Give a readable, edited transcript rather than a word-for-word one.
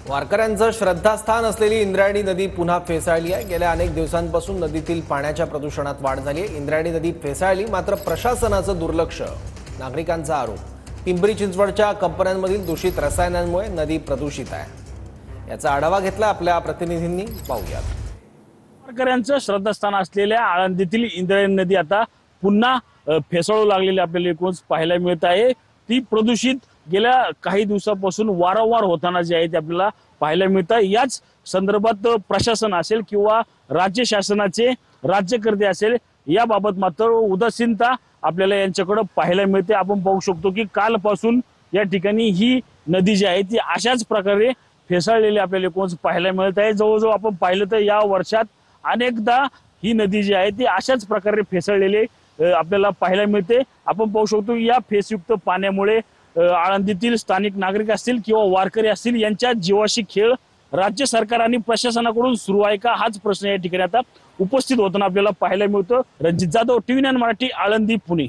वारकऱ्यांचं श्रद्धास्थान असलेली इंद्रायणी नदी पुन्हा फेसाळली आहे। गेल्या अनेक दिवसांपासून नदीतील पाण्याच्या प्रदूषणात वाढ झाली आहे। इंद्रायणी नदी फेसाळली, मात्र प्रशासनाचं दुर्लक्ष, नागरिकांचा आरोप। पिंपरी चिंचवडच्या कंपन्यांमधील दूषित रसायनांमुळे नदी प्रदूषित आहे। याचा आढावा घेतला आपल्या प्रतिनिधींनी, पाहूयात। वारकऱ्यांचं श्रद्धास्थान असलेल्या आळंदीतील इंद्रायणी नदी आता पुन्हा फेसाळू लागलेली आपल्याला एकूण पाहायला मिळत आहे। ती प्रदूषित गेल्या काही दिवसांपासून वारंवार होताना जे आहे ते आपल्याला पाहायला मिळत आहे। याच संदर्भात प्रशासन असेल किंवा राज्य शासनाचे राज्यकर्ते असेल, याबाबत मात्र उदासीनता आपल्याला यांच्याकडे पाहायला मिळते। आपण पाहू शकतो की कालपासून या ठिकाणी ही नदी जी आहे ती अशाच प्रकारे फेसाळलेली आपल्याला एकूण पाहायला मिळत आहे। जवळजवळ आपण पाहिलं तर या वर्षात अनेकदा ही नदी जी आहे ती अशाच प्रकारे फेसाळलेली आपल्याला पाहायला मिळते। आपण पाहू शकतो या फेसयुक्त पाण्यामुळे आळंदीतील स्थानिक नागरिक असतील किंवा वारकरी असतील, यांच्या जीवाशी खेळ राज्य सरकार आणि प्रशासनाकडून सुरू आहे का, हाच प्रश्न या ठिकाणी आता उपस्थित होताना आपल्याला पाहायला मिळतो। रणजित जाधव, TV9 मराठी, आळंदी, पुणे।